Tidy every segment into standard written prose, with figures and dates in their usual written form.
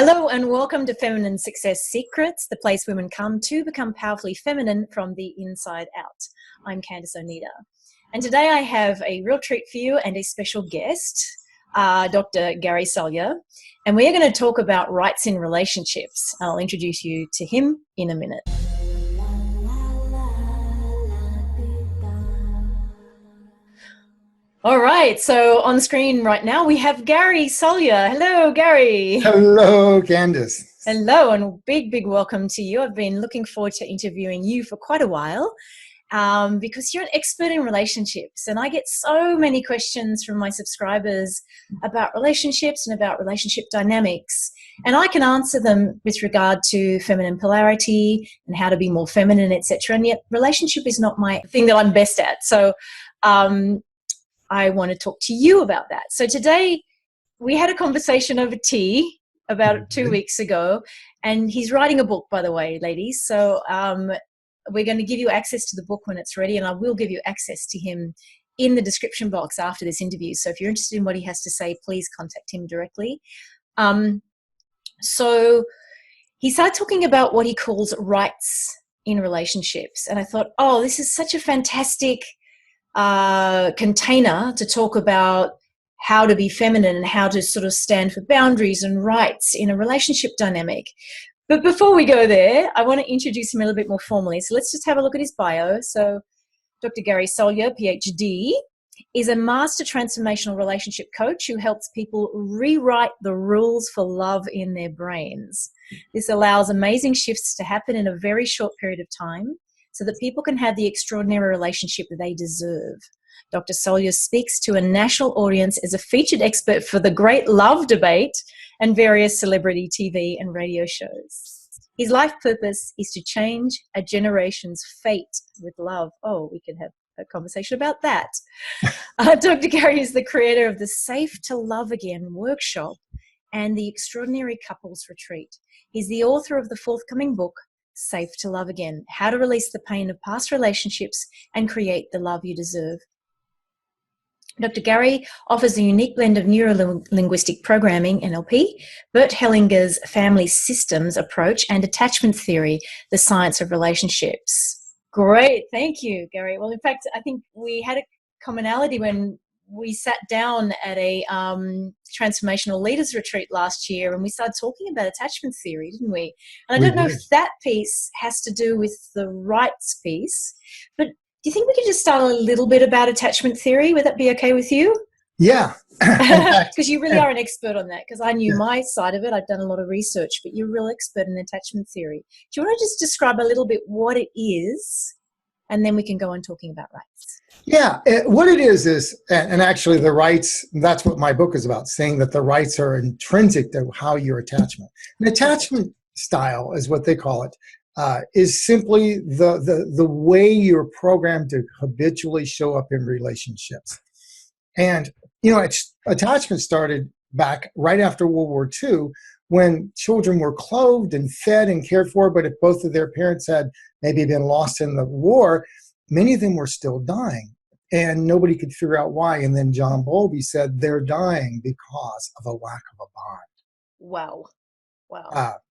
Hello and welcome to Feminine Success Secrets, the place women come to become powerfully feminine from the inside out. I'm Candice Oneida. And today I have a real treat for you and a special guest, Dr. Gary Salyer. And we're going to talk about rights in relationships. I'll introduce you to him in a minute. All right, so on screen right now we have Gary Salyer. Hello, Gary. Hello, Candice. Hello, and big welcome to you. I've been looking forward to interviewing you for quite a while because you're an expert in relationships, and I get so many questions from my subscribers about relationships and about relationship dynamics, and I can answer them with regard to feminine polarity and how to be more feminine, etc. And yet relationship is not my thing that I'm best at. So I want to talk to you about that. So today we had a conversation over tea about 2 weeks ago, and he's writing a book, by the way, ladies. So we're going to give you access to the book when it's ready, and I will give you access to him in the description box after this interview. So if you're interested in what he has to say, please contact him directly. So he started talking about what he calls rights in relationships. And I thought, oh, this is such a fantastic container to talk about how to be feminine and how to sort of stand for boundaries and rights in a relationship dynamic. But before we go there, I want to introduce him a little bit more formally. So let's just have a look at his bio. So Dr. Gary Salyer, PhD, is a master transformational relationship coach who helps people rewrite the rules for love in their brains. This allows amazing shifts to happen in a very short period of time, so that people can have the extraordinary relationship that they deserve. Dr. Salyer speaks to a national audience as a featured expert for the Great Love Debate and various celebrity TV and radio shows. His life purpose is to change a generation's fate with love. Oh, we could have a conversation about that. Dr. Gary is the creator of the Safe to Love Again workshop and the Extraordinary Couples Retreat. He's the author of the forthcoming book, Safe to Love Again, How to Release the Pain of Past Relationships and Create the Love You Deserve. Dr. Gary offers a unique blend of neuro-linguistic programming, NLP, Bert Hellinger's family systems approach, and attachment theory, the science of relationships. Great, thank you, Gary. Well, in fact, I think we had a commonality when we sat down at a transformational leaders retreat last year, and we started talking about attachment theory, didn't we? And I don't know if that piece has to do with the rights piece, but do you think we could just start a little bit about attachment theory? Would that be okay with you? Yeah. Because you really are an expert on that, because I knew my side of it. I've done a lot of research, but you're a real expert in attachment theory. Do you want to just describe a little bit what it is, and then we can go on talking about rights? Yeah, what it is, and actually the rights, that's what my book is about, saying that the rights are intrinsic to how your attachment. An attachment style is what they call it, is simply the way you're programmed to habitually show up in relationships. And, you know, attachment started back right after World War II, when children were clothed and fed and cared for, but if both of their parents had maybe been lost in the war, many of them were still dying, and nobody could figure out why. And then John Bowlby said they're dying because of a lack of a bond. Wow.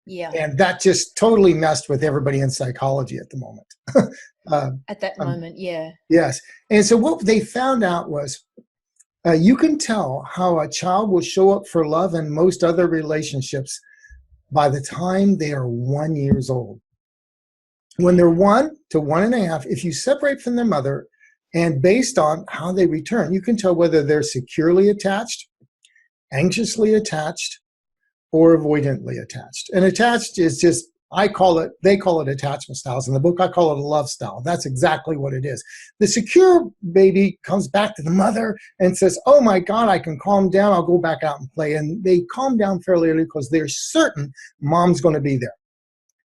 Yeah. And that just totally messed with everybody in psychology at the moment. At that moment, yeah. Yes. And so what they found out was you can tell how a child will show up for love and most other relationships by the time they are 1 year old. When they're 1 to 1.5, if you separate from their mother and based on how they return, you can tell whether they're securely attached, anxiously attached, or avoidantly attached. And attached is just, they call it attachment styles. In the book, I call it a love style. That's exactly what it is. The secure baby comes back to the mother and says, oh my God, I can calm down. I'll go back out and play. And they calm down fairly early because they're certain mom's going to be there.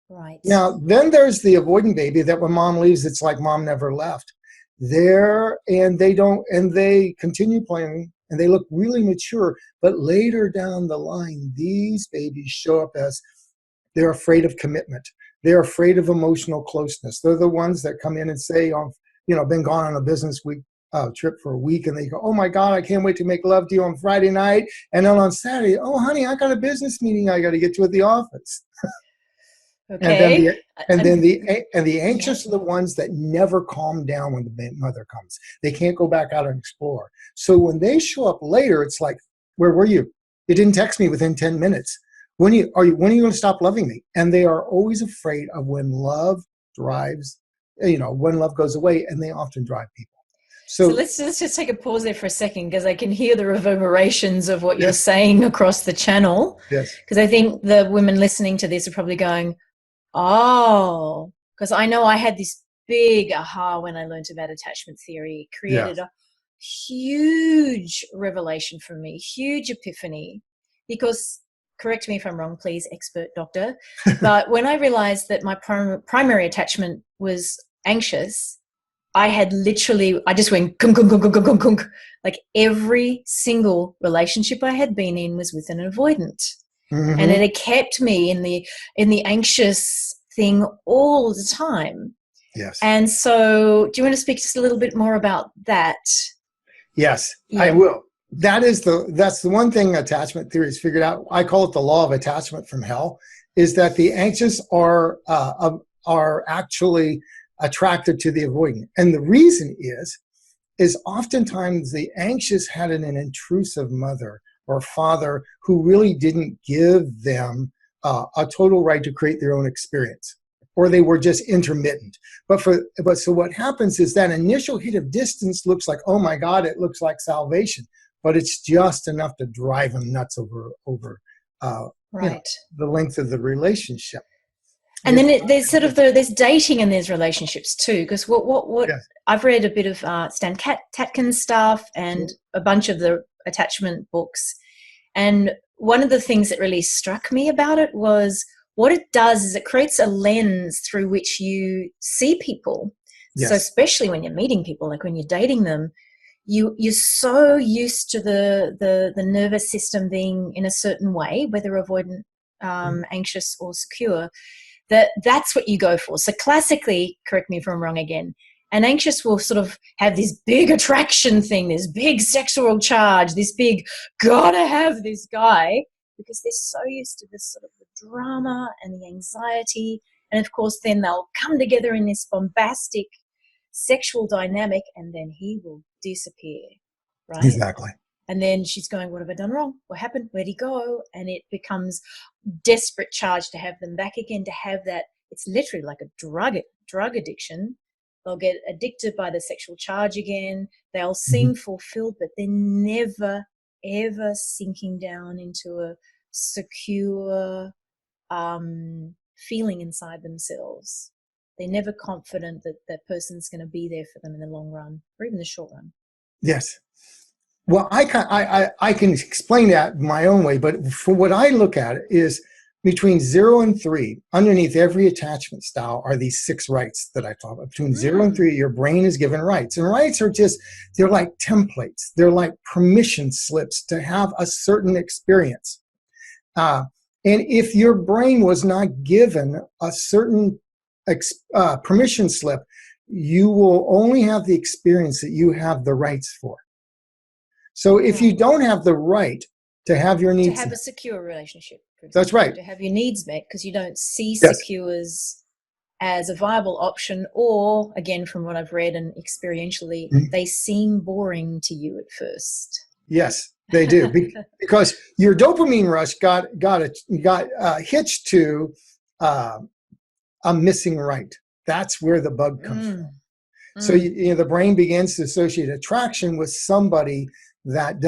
Right. Now, then there's the avoidant baby that when mom leaves, it's like mom never left. They continue playing and they look really mature. But later down the line, these babies show up as they're afraid of commitment. They're afraid of emotional closeness. They're the ones that come in and say, been gone on a business week trip for a week, and they go, oh my God, I can't wait to make love to you on Friday night. And then on Saturday, oh honey, I got a business meeting I got to get to at the office. And then Okay. the anxious are the ones that never calm down when the mother comes. They can't go back out and explore. So when they show up later, it's like, where were you? You didn't text me within 10 minutes. When are you going to stop loving me? And they are always afraid of when love drives, when love goes away, and they often drive people. So let's just take a pause there for a second, because I can hear the reverberations of what you're saying across the channel. Yes. Because I think the women listening to this are probably going, oh, because I know I had this big aha when I learned about attachment theory. It created a huge revelation for me, huge epiphany, because, correct me if I'm wrong, please, expert doctor, but when I realized that my primary attachment was anxious, I just went kunk, kunk, kunk, kunk, kunk, kunk. Like every single relationship I had been in was with an avoidant. Mm-hmm. And it had kept me in the anxious thing all the time. Yes. And so do you want to speak just a little bit more about that? Yes, I will. That's the one thing attachment theory has figured out. I call it the law of attachment from hell, is that the anxious are actually attracted to the avoidant. And the reason is oftentimes the anxious had an intrusive mother or father who really didn't give them a total right to create their own experience, or they were just intermittent. But so what happens is that initial hit of distance looks like, oh my God, it looks like salvation, but it's just enough to drive them nuts over the length of the relationship. And then there's sort of there's dating and there's relationships too, because what I've read a bit of Stan Tatkin's stuff and a bunch of the attachment books, and one of the things that really struck me about it was what it does is it creates a lens through which you see people. Yes. So especially when you're meeting people, like when you're dating them, you're so used to the nervous system being in a certain way, whether avoidant, anxious or secure, that's what you go for. So classically, correct me if I'm wrong again, an anxious will sort of have this big attraction thing, this big sexual charge, this big gotta have this guy, because they're so used to this sort of the drama and the anxiety. And of course, then they'll come together in this bombastic sexual dynamic, and then he will disappear, right? Exactly. And then she's going, what have I done wrong? What happened? Where'd he go? And it becomes desperate charge to have them back again, to have that. It's literally like a drug addiction. They'll get addicted by the sexual charge again. They'll seem fulfilled, but they're never, ever sinking down into a secure feeling inside themselves. They're never confident that that person's going to be there for them in the long run or even the short run. Yes. Well, I can explain that my own way, but for what I look at is between 0 and 3, underneath every attachment style are these 6 rights that I talk about. Between 0 and 3, your brain is given rights. And rights are they're like templates. They're like permission slips to have a certain experience. And if your brain was not given a certain permission slip, you will only have the experience that you have the rights for. So if you don't have the right to have your needs, to have a secure relationship, that's right, to have your needs met, because you don't see secures as a viable option, or again, from what I've read and experientially, they seem boring to you at first. Yes, they do, because your dopamine rush got hitched to a missing right. That's where the bug comes from. So the brain begins to associate attraction with somebody that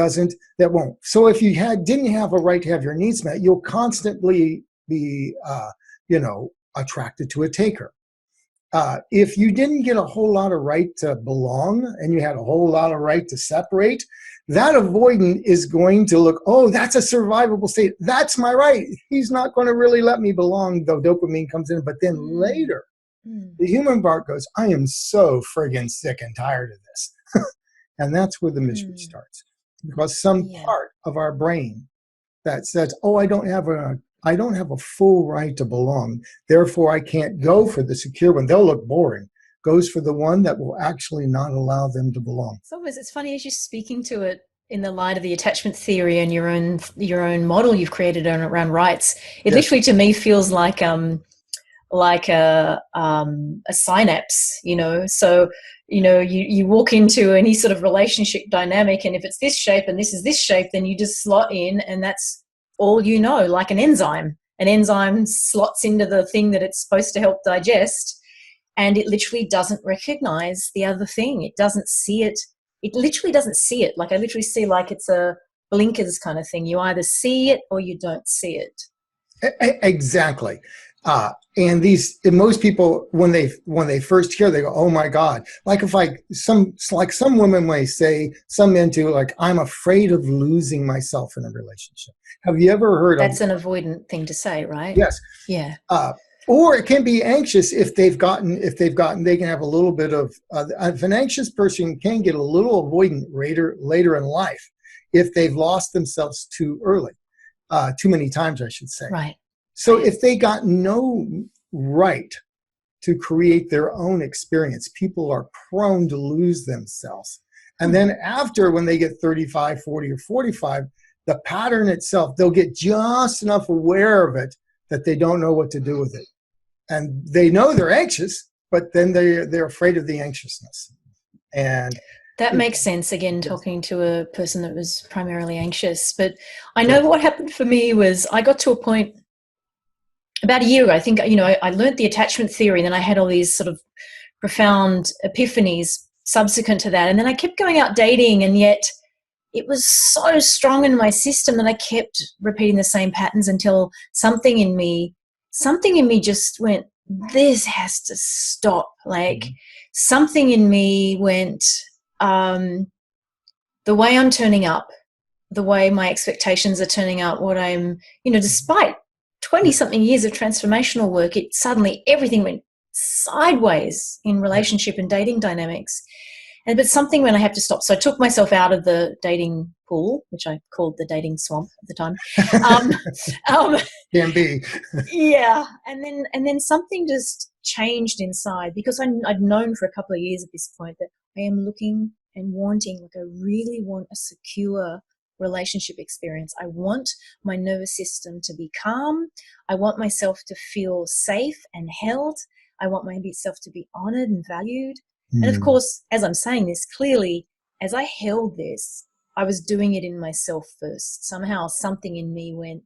won't. So if you didn't have a right to have your needs met, you'll constantly be attracted to a taker. If you didn't get a whole lot of right to belong and you had a whole lot of right to separate, that avoidant is going to look, oh, that's a survivable state. That's my right. He's not going to really let me belong, though dopamine comes in. But then later, the human part goes, I am so friggin' sick and tired of this. And that's where the misery starts. Because some part of our brain that says, oh, I don't have a full right to belong, therefore I can't go for the secure one. They'll look boring. goes for the one that will actually not allow them to belong. It's funny as you're speaking to it in the light of the attachment theory and your own model you've created around rights. It literally to me feels like a synapse, you know. So, you know, you walk into any sort of relationship dynamic, and if it's this shape and this is this shape, then you just slot in, and that's all you know, like an enzyme. An enzyme slots into the thing that it's supposed to help digest, and it literally doesn't recognize the other thing. It doesn't see it. It literally doesn't see it. Like I literally see like it's a blinkers kind of thing. You either see it or you don't see it. Exactly. And most people, when they first hear, they go, "Oh my God!" Like some women may say, some men too, like, "I'm afraid of losing myself in a relationship." Have you ever heard That's an avoidant thing to say, right? Yes. Yeah. Or it can be anxious if they can have a little bit of, if an anxious person can get a little avoidant later in life if they've lost themselves too early, too many times, I should say. Right. So if they got no right to create their own experience, people are prone to lose themselves. And then after, when they get 35, 40, or 45, the pattern itself, they'll get just enough aware of it that they don't know what to do with it. And they know they're anxious, but then they're afraid of the anxiousness. And that makes sense. Again, talking to a person that was primarily anxious. But I know what happened for me was I got to a point about a year ago. I think, you know, I learned the attachment theory, and then I had all these sort of profound epiphanies subsequent to that. And then I kept going out dating, and yet it was so strong in my system that I kept repeating the same patterns until something in me just went, this has to stop. Like something in me went, the way I'm turning up, the way my expectations are turning out, what I'm, you know, despite 20-something years of transformational work, it suddenly, everything went sideways in relationship and dating dynamics. But something when I have to stop. So I took myself out of the dating pool, which I called the dating swamp at the time. Can be. Yeah. And then something just changed inside, because I'd known for a couple of years at this point that I am looking and wanting, like I really want a secure relationship experience. I want my nervous system to be calm. I want myself to feel safe and held. I want myself to be honored and valued. And of course, as I'm saying this, clearly, as I held this, I was doing it in myself first. Somehow something in me went,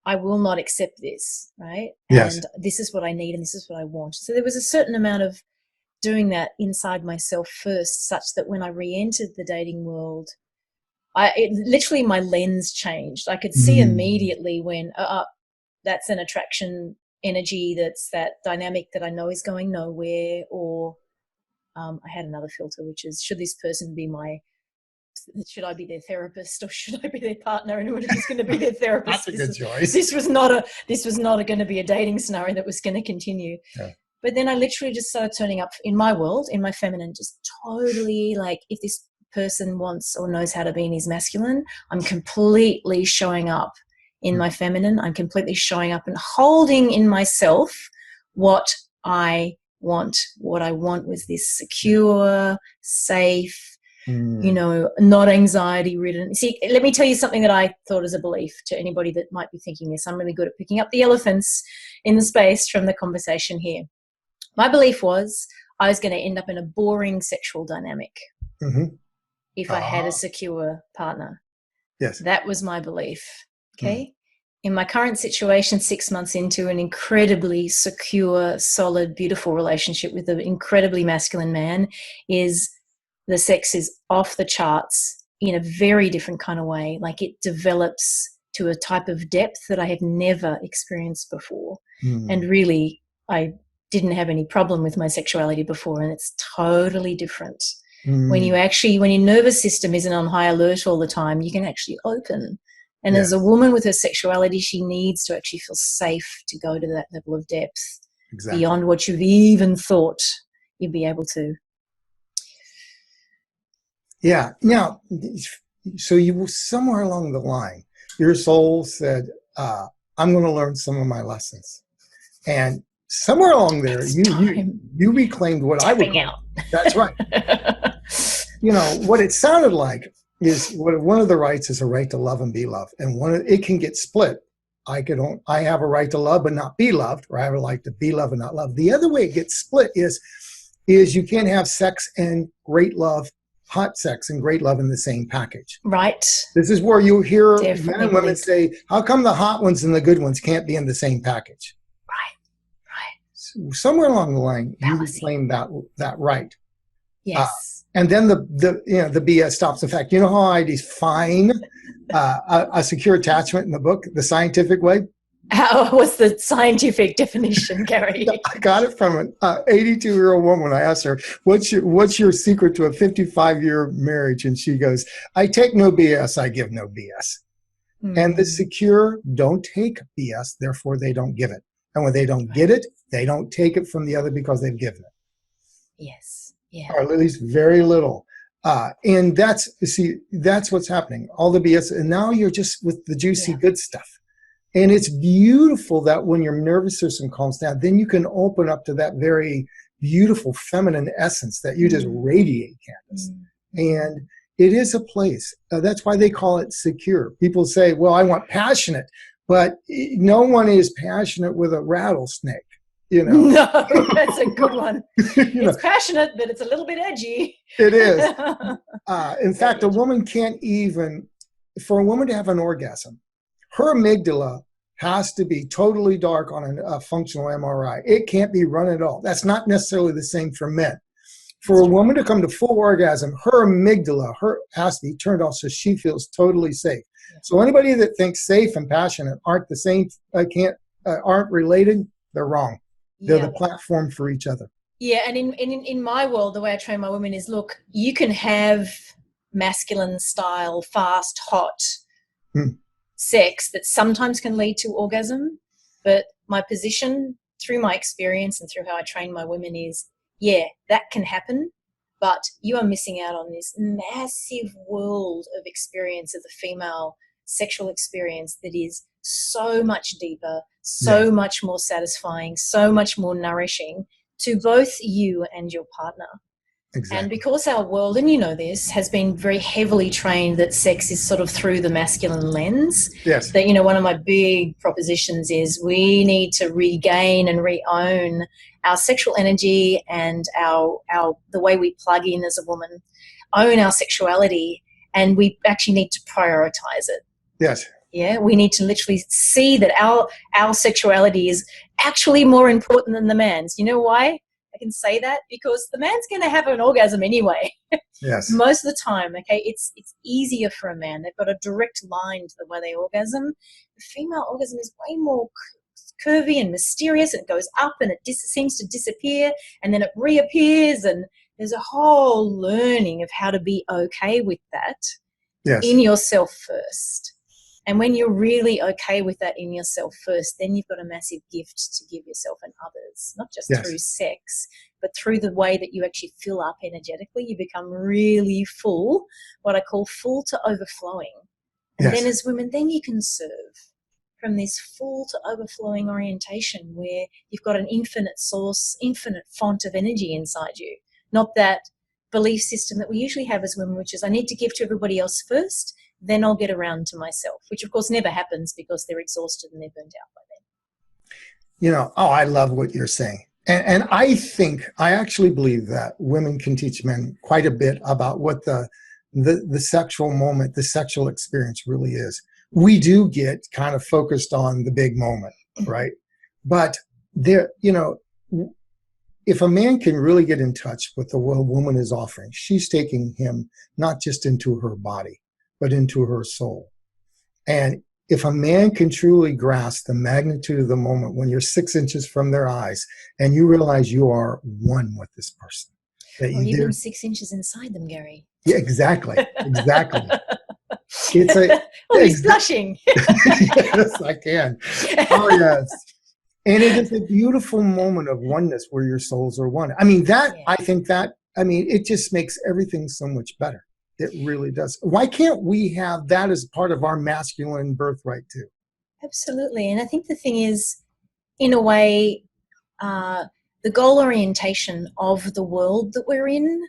I will not accept this, right? Yes. And this is what I need and this is what I want. So there was a certain amount of doing that inside myself first, such that when I re-entered the dating world, literally my lens changed. I could see immediately when, that's an attraction energy, that's that dynamic that I know is going nowhere, or I had another filter, which is, should I be their therapist or should I be their partner? And whoever was going to be their therapist, That's a good choice. This was not going to be a dating scenario that was going to continue. Yeah. But then I literally just started turning up in my world, in my feminine, just totally like, if this person wants or knows how to be in his masculine, I'm completely showing up in my feminine. I'm completely showing up and holding in myself what I want. What I want was this secure, safe, you know, not anxiety ridden. See, let me tell you something that I thought as a belief to anybody that might be thinking this. I'm really good at picking up the elephants in the space from the conversation here. My belief was I was going to end up in a boring sexual dynamic if I had a secure partner. Yes. That was my belief. Okay. In my current situation, 6 months into an incredibly secure, solid, beautiful relationship with an incredibly masculine man, is the sex is off the charts in a very different kind of way. Like it develops to a type of depth that I have never experienced before. And really, I didn't have any problem with my sexuality before, and it's totally different. When your nervous system isn't on high alert all the time, you can actually open. And as a woman with her sexuality, she needs to actually feel safe to go to that level of depth beyond what you've even thought you'd be able to. Yeah. Now, so you somewhere along the line, your soul said, I'm going to learn some of my lessons. And somewhere along there, It's you reclaimed what I would tapping call. out. That's right. What it sounded like is one of the rights is a right to love and be loved, and it can get split. I have a right to love but not be loved, or I have a right to be loved and not loved. The other way it gets split is you can't have sex and great love, hot sex and great love in the same package. Right. This is where you hear Definitely men and women say, how come the hot ones and the good ones can't be in the same package? Right. So somewhere along the line, you Fallacy. reclaim that right. Yes. And then the BS stops. In fact, you know how I define a secure attachment in the book, the scientific way? What's the scientific definition, Gary? I got it from an 82-year-old woman. I asked her, what's your secret to a 55-year marriage? And she goes, I take no BS, I give no BS. And the secure don't take BS, therefore they don't give it. And when they don't get it, they don't take it from the other because they've given it. Yes. Yeah. Or at least very little. And that's what's happening. All the BS. And now you're just with the juicy good stuff. And it's beautiful that when your nervous system calms down, then you can open up to that very beautiful feminine essence that you just radiate, Candice. And it is a place. That's why they call it secure. People say, well, I want passionate, but no one is passionate with a rattlesnake. No, that's a good one. It's passionate, but it's a little bit edgy. It is. In fact, a woman can't even, for a woman to have an orgasm, her amygdala has to be totally dark on a functional MRI. It can't be run at all. That's not necessarily the same for men. For a woman to come to full orgasm, her amygdala has to be turned off so she feels totally safe. So anybody that thinks safe and passionate aren't the same, aren't related, they're wrong. They're the platform for each other. Yeah, and in my world, the way I train my women is, look, you can have masculine style, fast, hot sex that sometimes can lead to orgasm, but my position through my experience and through how I train my women is, yeah, that can happen, but you are missing out on this massive world of experience of the female sexual experience that is so much deeper, so much more satisfying, so much more nourishing to both you and your partner. Exactly. And because our world, and you know this, has been very heavily trained that sex is sort of through the masculine lens. Yes. That, one of my big propositions is we need to regain and re-own our sexual energy and our the way we plug in as a woman, own our sexuality, and we actually need to prioritize it. Yes. Yeah, we need to literally see that our sexuality is actually more important than the man's. You know why I can say that? Because the man's going to have an orgasm anyway. Yes. Most of the time, okay, it's easier for a man. They've got a direct line to the way they orgasm. The female orgasm is way more curvy and mysterious. It goes up and it seems to disappear and then it reappears, and there's a whole learning of how to be okay with that in yourself first. And when you're really okay with that in yourself first, then you've got a massive gift to give yourself and others, not just through sex, but through the way that you actually fill up energetically. You become really full, what I call full to overflowing. And then as women, then you can serve from this full to overflowing orientation where you've got an infinite source, infinite font of energy inside you, not that belief system that we usually have as women, which is I need to give to everybody else first, then I'll get around to myself, which of course never happens because they're exhausted and they're burnt out by then. I love what you're saying. And I actually believe that women can teach men quite a bit about what the sexual moment, the sexual experience really is. We do get kind of focused on the big moment, right? But if a man can really get in touch with what a woman is offering, she's taking him not just into her body, but into her soul. And if a man can truly grasp the magnitude of the moment when you're 6 inches from their eyes and you realize you are one with this person. Or even 6 inches inside them, Gary. Yeah, exactly. Exactly. He's blushing. Yes, I can. Oh, yes. And it is a beautiful moment of oneness where your souls are one. I mean, it just makes everything so much better. It really does. Why can't we have that as part of our masculine birthright too? Absolutely. And I think the thing is, in a way, the goal orientation of the world that we're in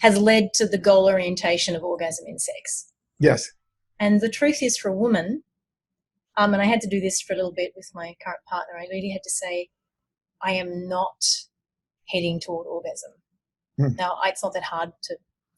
has led to the goal orientation of orgasm in sex. Yes. And the truth is, for a woman, and I had to do this for a little bit with my current partner, I really had to say, I am not heading toward orgasm. Now, it's not that hard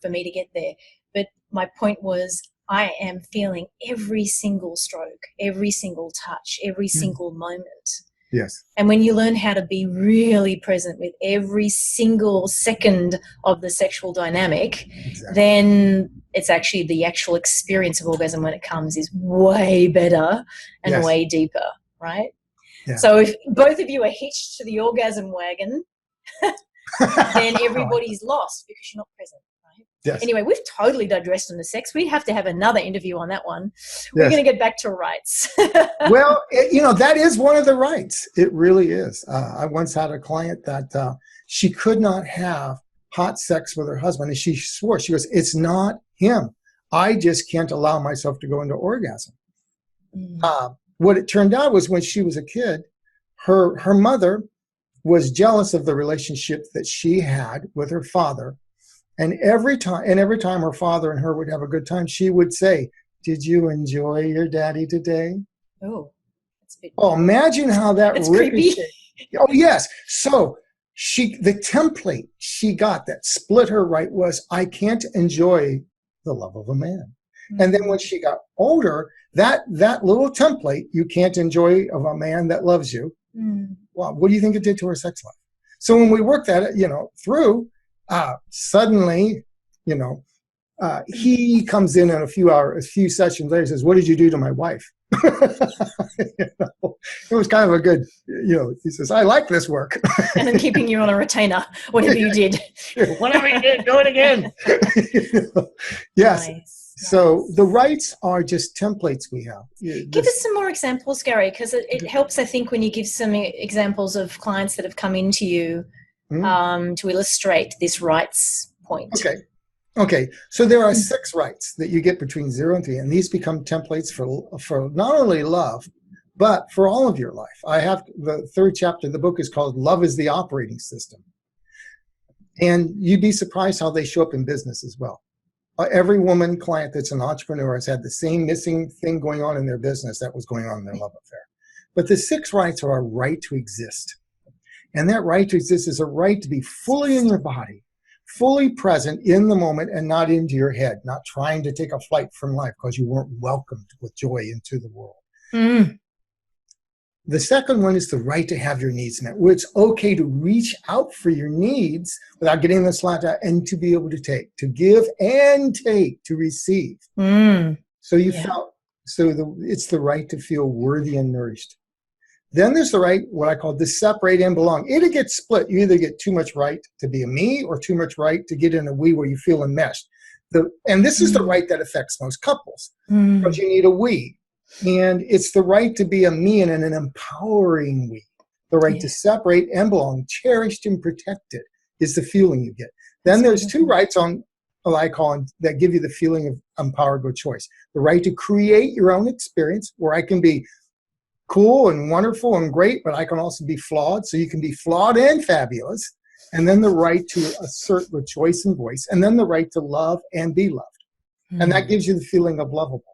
for me to get there, but my point was, I am feeling every single stroke, every single touch, every single moment. Yes. And when you learn how to be really present with every single second of the sexual dynamic, then it's actually the actual experience of orgasm when it comes is way better and way deeper, right? Yeah. So if both of you are hitched to the orgasm wagon, then everybody's lost because you're not present. Yes. Anyway, we've totally digressed on the sex. We have to have another interview on that one. We're going to get back to rights. Well, that is one of the rights. It really is. I once had a client that she could not have hot sex with her husband. And she swore, she goes, it's not him. I just can't allow myself to go into orgasm. What it turned out was when she was a kid, her mother was jealous of the relationship that she had with her father. And every time her father and her would have a good time, she would say, did you enjoy your daddy today? Oh, that's a bit imagine how that's creepy. Oh, yes. So the template she got that split her right was, I can't enjoy the love of a man. And then when she got older, that little template, you can't enjoy of a man that loves you. Well, what do you think it did to her sex life? So when we worked that, through, suddenly, he comes in a few sessions later and says, what did you do to my wife? It was kind of a good, he says, I like this work. And then keeping you on a retainer, whatever you did. Whatever you did, do it again. Yes. Nice. So the rights are just templates we have. Give us some more examples, Gary, because it helps, I think, when you give some examples of clients that have come into you to illustrate this rights point. Okay. So there are 6 rights that you get between 0 and 3, and these become templates for not only love, but for all of your life. I have the 3rd chapter of the book is called Love is the Operating System. And you'd be surprised how they show up in business as well. Every woman client that's an entrepreneur has had the same missing thing going on in their business that was going on in their love affair. But the 6 rights are a right to exist. And that right to exist is a right to be fully in your body, fully present in the moment and not into your head, not trying to take a flight from life because you weren't welcomed with joy into the world. The second one is the right to have your needs met, where it's okay to reach out for your needs without getting the slap out and to be able to take, to give and take, to receive. So it's the right to feel worthy and nourished. Then there's the right, what I call to separate and belong. It gets split. You either get too much right to be a me or too much right to get in a we where you feel enmeshed. And this is the right that affects most couples because you need a we. And it's the right to be a me and an empowering we. The right to separate and belong, cherished and protected is the feeling you get. Then there's 2 rights on what I call that give you the feeling of empowered with choice. The right to create your own experience where I can be cool and wonderful and great, but I can also be flawed. So you can be flawed and fabulous. And then the right to assert with choice and voice. And then the right to love and be loved. And that gives you the feeling of lovable.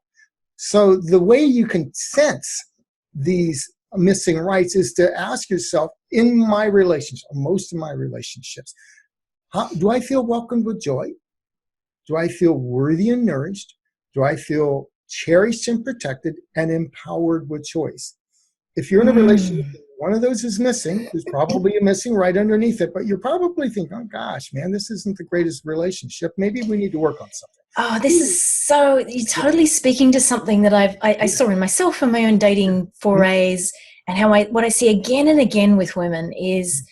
So the way you can sense these missing rights is to ask yourself, in my relationship, most of my relationships, do I feel welcomed with joy? Do I feel worthy and nourished? Do I feel cherished and protected and empowered with choice? If you're in a relationship, one of those is missing. There's probably a missing right underneath it, but you're probably thinking, oh gosh, man, this isn't the greatest relationship. Maybe we need to work on something. Oh, this is so, you're totally speaking to something that I saw in myself in my own dating forays, and what I see again and again with women is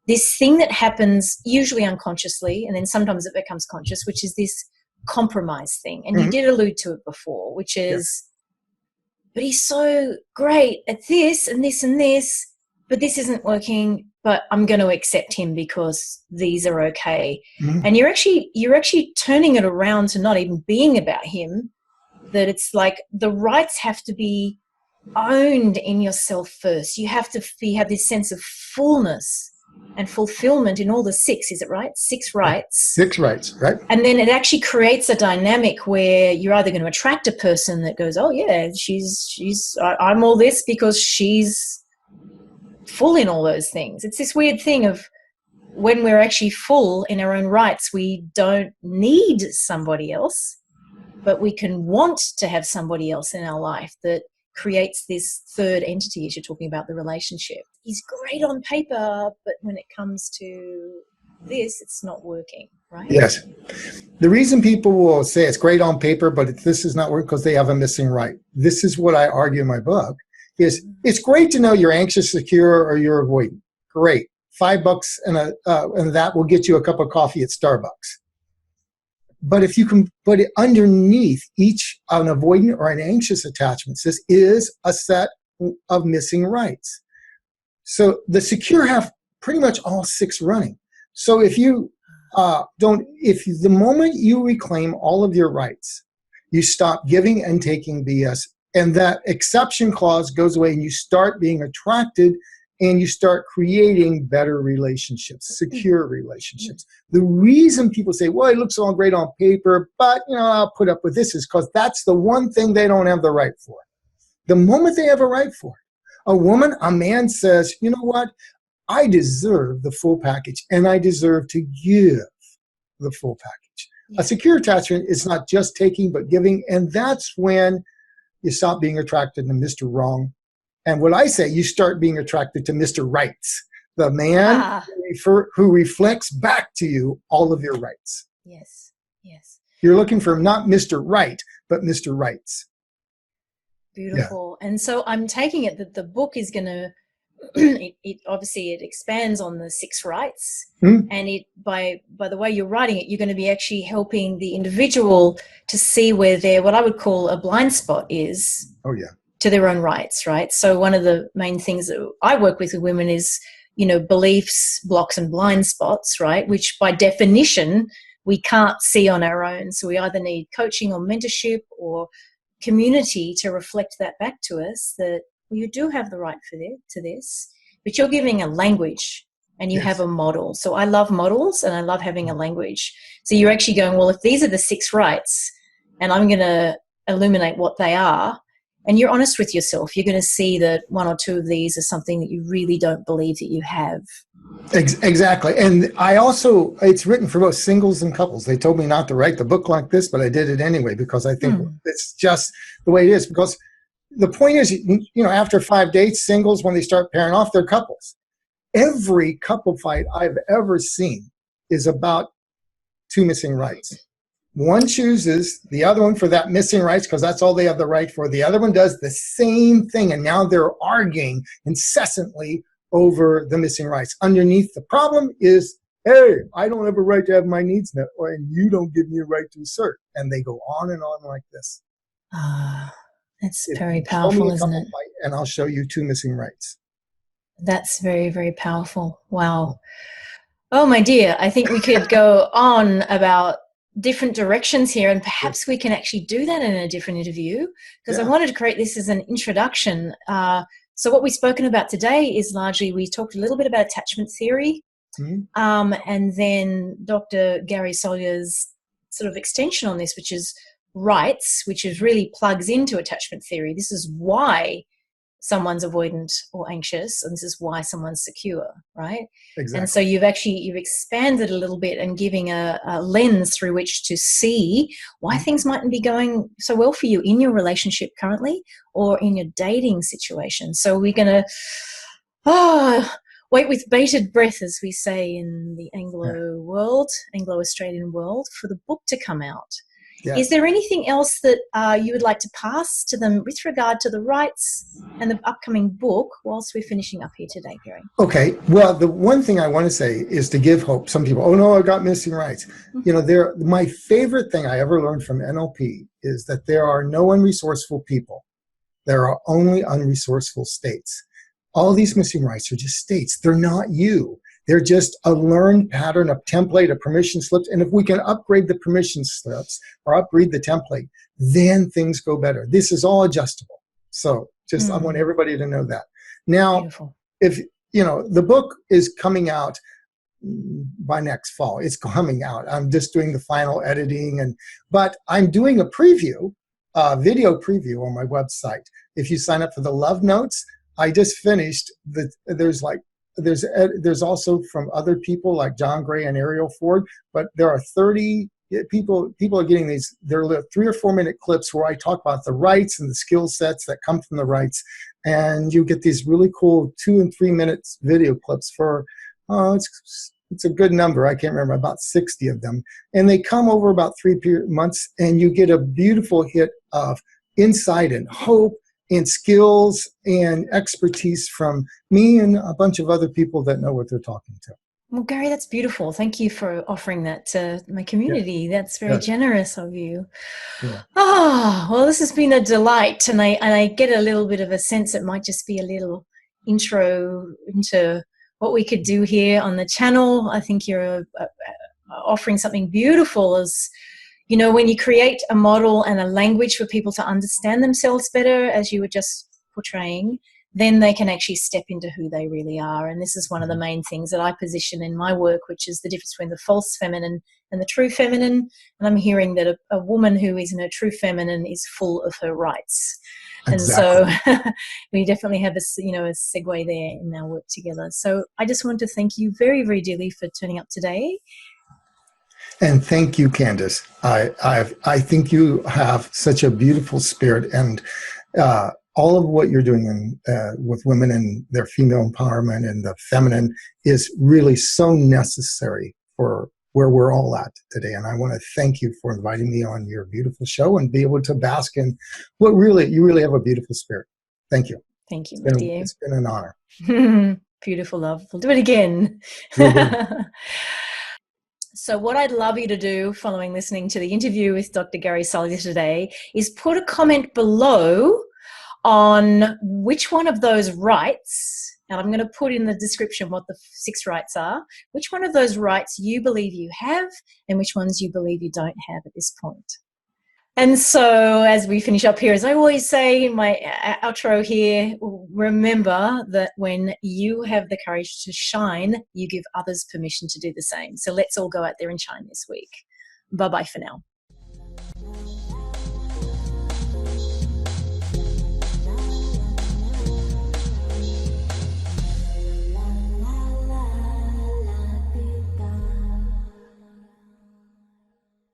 this thing that happens usually unconsciously, and then sometimes it becomes conscious, which is this compromise thing. And you did allude to it before, which is, but he's so great at this and this and this, but this isn't working, but I'm going to accept him because these are okay. And you're actually turning it around to not even being about him, that it's like the rights have to be owned in yourself first. You have to have this sense of fullness and fulfillment in all the six, is it right? 6 rights. 6 rights, right? And then it actually creates a dynamic where you're either going to attract a person that goes, oh yeah, I'm all this because she's full in all those things. It's this weird thing of when we're actually full in our own rights, we don't need somebody else, but we can want to have somebody else in our life that creates this third entity, as you're talking about the relationship. He's great on paper, but when it comes to this, it's not working, right? Yes. The reason people will say it's great on paper, but this is not working because they have a missing right. This is what I argue in my book, is it's great to know you're anxious, secure, or you're avoidant. Great. $5 and that will get you a cup of coffee at Starbucks. But if you can put it underneath each an avoidant or an anxious attachment, this is a set of missing rights. So the secure have pretty much all 6 running. So if you the moment you reclaim all of your rights, you stop giving and taking BS, and that exception clause goes away, and you start being attracted, and you start creating better relationships, secure relationships. The reason people say, well, it looks all great on paper, but I'll put up with this, is because that's the one thing they don't have the right for. The moment they have a right for it, a man says, you know what? I deserve the full package, and I deserve to give the full package. A secure attachment is not just taking, but giving, and that's when you stop being attracted to Mr. Wrong. And what I say, you start being attracted to Mr. Rights, the man who reflects back to you all of your rights. Yes, yes. You're looking for not Mr. Right, but Mr. Rights. Beautiful. Yeah. And so I'm taking it that the book is going to, it obviously it expands on the 6 rights, and it by the way you're writing it, you're going to be actually helping the individual to see where their, what I would call a blind spot is. Oh yeah. To their own rights, right? So one of the main things that I work with women is, beliefs, blocks, and blind spots, right? Which by definition we can't see on our own. So we either need coaching or mentorship or community to reflect that back to us that, well, you do have the right to this, but you're giving a language and you have a model. So I love models and I love having a language. So you're actually going, well, if these are the 6 rights and I'm going to illuminate what they are, and you're honest with yourself, you're going to see that 1 or 2 of these are something that you really don't believe that you have. Exactly. And I also, it's written for both singles and couples. They told me not to write the book like this, but I did it anyway because I think it's just the way it is. Because the point is, after 5 dates, singles, when they start pairing off, they're couples. Every couple fight I've ever seen is about 2 missing rights. One chooses the other one for that missing rights because that's all they have the right for. The other one does the same thing, and now they're arguing incessantly over the missing rights. Underneath the problem is, hey, I don't have a right to have my needs met, and you don't give me a right to assert. And they go on and on like this. That's very powerful, isn't it? Fight, and I'll show you 2 missing rights. That's very, very powerful. Wow. Oh, my dear, I think we could go on about different directions here, and perhaps we can actually do that in a different interview, because I wanted to create this as an introduction. So what we've spoken about today is largely, we talked a little bit about attachment theory, and then Dr. Gary Salyer's sort of extension on this, which is rights, which is really plugs into attachment theory. This is why someone's avoidant or anxious, and this is why someone's secure, right? Exactly. And so you've expanded a little bit and giving a lens through which to see why things mightn't be going so well for you in your relationship currently or in your dating situation. So we're going to wait with bated breath, as we say in the Anglo-Australian world, for the book to come out. Yeah. Is there anything else that you would like to pass to them with regard to the rights and the upcoming book whilst we're finishing up here today, Gary? Okay. Well, the one thing I want to say is to give hope. Some people, oh no, I got missing rights. My favorite thing I ever learned from NLP is that there are no unresourceful people. There are only unresourceful states. All these missing rights are just states. They're not you. They're just a learned pattern, a template, a permission slips. And if we can upgrade the permission slips or upgrade the template, then things go better. This is all adjustable. So I want everybody to know that. Now, if the book is coming out by next fall. It's coming out. I'm just doing the final editing, but I'm doing a preview, video preview on my website. If you sign up for the Love Notes, I just finished there's also from other people like John Gray and Ariel Ford, but there are 30 people are getting these. They're 3 or 4 minute clips where I talk about the rights and the skill sets that come from the rights, and you get these really cool 2 and 3 minutes video clips for it's a good number. I can't remember, about 60 of them, and they come over about 3 months, and you get a beautiful hit of insight and hope and skills and expertise from me and a bunch of other people that know what they're talking to. Well, Gary, that's beautiful. Thank you for offering that to my community. Yeah. That's very generous of you. Yeah. Well, this has been a delight, and I get a little bit of a sense it might just be a little intro into what we could do here on the channel. I think you're offering something beautiful as, when you create a model and a language for people to understand themselves better, as you were just portraying, then they can actually step into who they really are. And this is one of the main things that I position in my work, which is the difference between the false feminine and the true feminine. And I'm hearing that a woman who is in her true feminine is full of her rights. Exactly. And so we definitely have a segue there in our work together. So I just want to thank you very, very dearly for turning up today. And thank you, Candice. I think you have such a beautiful spirit, and all of what you're doing with women and their female empowerment and the feminine is really so necessary for where we're all at today. And I want to thank you for inviting me on your beautiful show and be able to bask in you really have a beautiful spirit. Thank you. Thank you, dear. It's been an honor. Beautiful, love. We'll do it again. So what I'd love you to do following listening to the interview with Dr. Gary Salyer today is put a comment below on which one of those rights, and I'm going to put in the description what the 6 rights are, which one of those rights you believe you have and which ones you believe you don't have at this point. And so as we finish up here, as I always say in my outro here, remember that when you have the courage to shine, you give others permission to do the same. So let's all go out there and shine this week. Bye-bye for now.